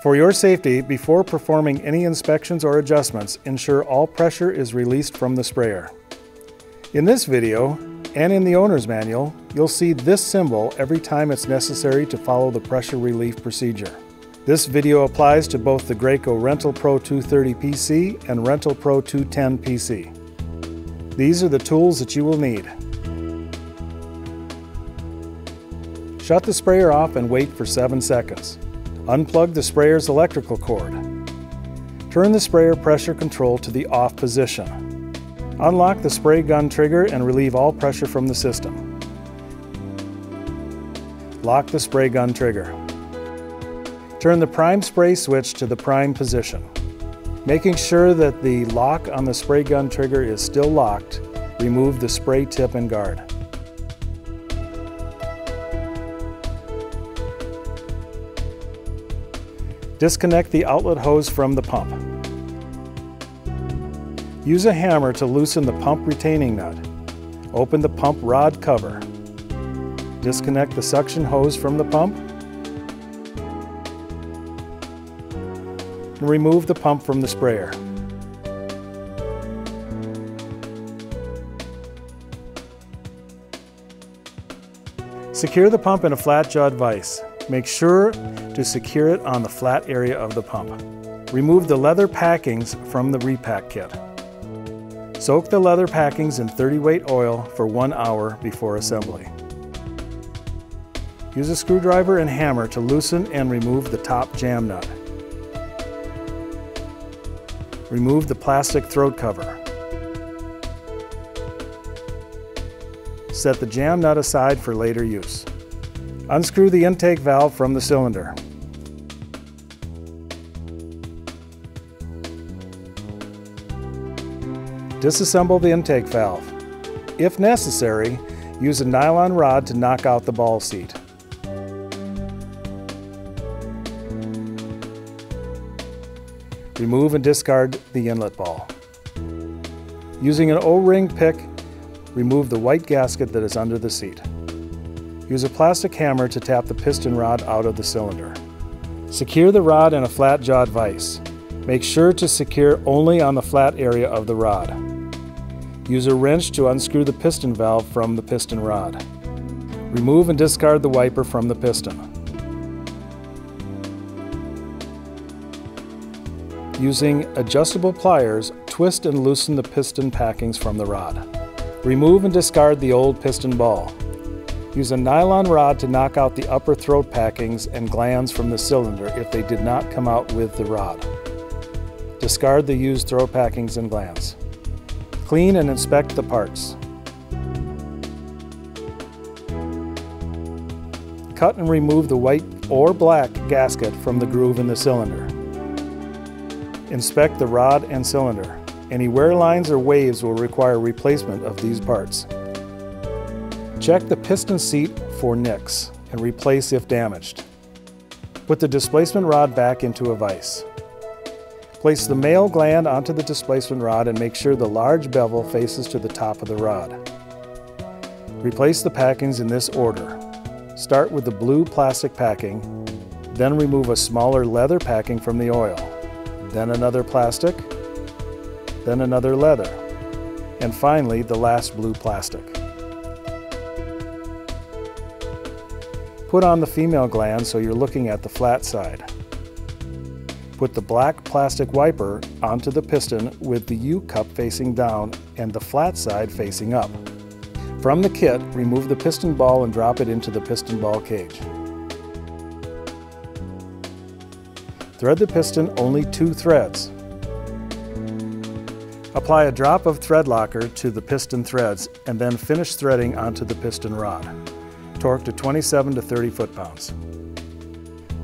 For your safety, before performing any inspections or adjustments, ensure all pressure is released from the sprayer. In this video, and in the owner's manual, you'll see this symbol every time it's necessary to follow the pressure relief procedure. This video applies to both the Graco RentalPro 230 PC and RentalPro 210 PC. These are the tools that you will need. Shut the sprayer off and wait for 7 seconds. Unplug the sprayer's electrical cord. Turn the sprayer pressure control to the off position. Unlock the spray gun trigger and relieve all pressure from the system. Lock the spray gun trigger. Turn the prime spray switch to the prime position. Making sure that the lock on the spray gun trigger is still locked, remove the spray tip and guard. Disconnect the outlet hose from the pump. Use a hammer to loosen the pump retaining nut. Open the pump rod cover. Disconnect the suction hose from the pump. And remove the pump from the sprayer. Secure the pump in a flat-jawed vise. Make sure to secure it on the flat area of the pump. Remove the leather packings from the repack kit. Soak the leather packings in 30-weight oil for 1 hour before assembly. Use a screwdriver and hammer to loosen and remove the top jam nut. Remove the plastic throat cover. Set the jam nut aside for later use. Unscrew the intake valve from the cylinder. Disassemble the intake valve. If necessary, use a nylon rod to knock out the ball seat. Remove and discard the inlet ball. Using an O-ring pick, remove the white gasket that is under the seat. Use a plastic hammer to tap the piston rod out of the cylinder. Secure the rod in a flat-jawed vise. Make sure to secure only on the flat area of the rod. Use a wrench to unscrew the piston valve from the piston rod. Remove and discard the wiper from the piston. Using adjustable pliers, twist and loosen the piston packings from the rod. Remove and discard the old piston ball. Use a nylon rod to knock out the upper throat packings and glands from the cylinder if they did not come out with the rod. Discard the used throat packings and glands. Clean and inspect the parts. Cut and remove the white or black gasket from the groove in the cylinder. Inspect the rod and cylinder. Any wear lines or waves will require replacement of these parts. Check the piston seat for nicks and replace if damaged. Put the displacement rod back into a vise. Place the male gland onto the displacement rod and make sure the large bevel faces to the top of the rod. Replace the packings in this order. Start with the blue plastic packing, then remove a smaller leather packing from the oil, then another plastic, then another leather, and finally the last blue plastic. Put on the female gland so you're looking at the flat side. Put the black plastic wiper onto the piston with the U-cup facing down and the flat side facing up. From the kit, remove the piston ball and drop it into the piston ball cage. Thread the piston only 2 threads. Apply a drop of thread locker to the piston threads and then finish threading onto the piston rod. Torque to 27 to 30 foot-pounds.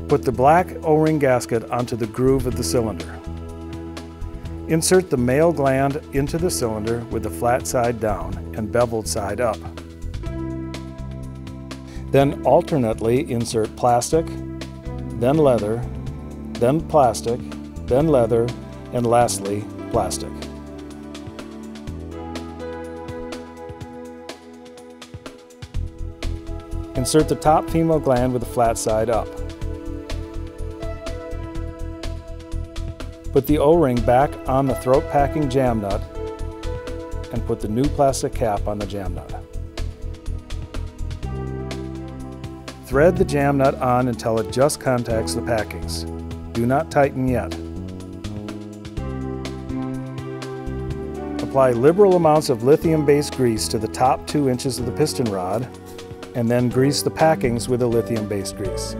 Put the black O-ring gasket onto the groove of the cylinder. Insert the male gland into the cylinder with the flat side down and beveled side up. Then alternately insert plastic, then leather, then plastic, then leather, and lastly, plastic. Insert the top female gland with the flat side up. Put the O-ring back on the throat packing jam nut and put the new plastic cap on the jam nut. Thread the jam nut on until it just contacts the packings. Do not tighten yet. Apply liberal amounts of lithium-based grease to the top 2 inches of the piston rod, and then grease the packings with the lithium-based grease.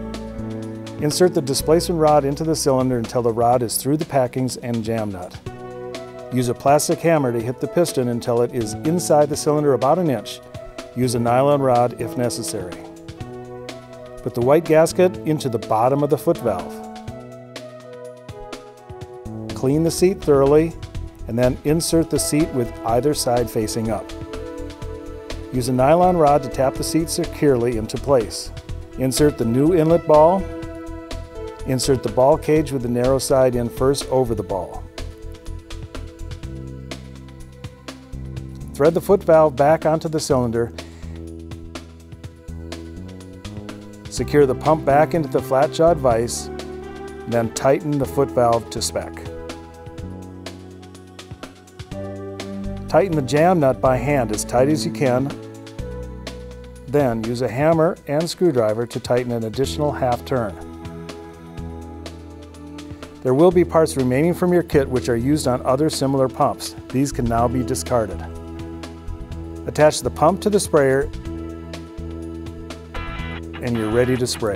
Insert the displacement rod into the cylinder until the rod is through the packings and jam nut. Use a plastic hammer to hit the piston until it is inside the cylinder about an inch. Use a nylon rod if necessary. Put the white gasket into the bottom of the foot valve. Clean the seat thoroughly, and then insert the seat with either side facing up. Use a nylon rod to tap the seat securely into place. Insert the new inlet ball. Insert the ball cage with the narrow side in first over the ball. Thread the foot valve back onto the cylinder. Secure the pump back into the flat-jawed vise, then tighten the foot valve to spec. Tighten the jam nut by hand as tight as you can. Then use a hammer and screwdriver to tighten an additional half turn. There will be parts remaining from your kit which are used on other similar pumps. These can now be discarded. Attach the pump to the sprayer and you're ready to spray.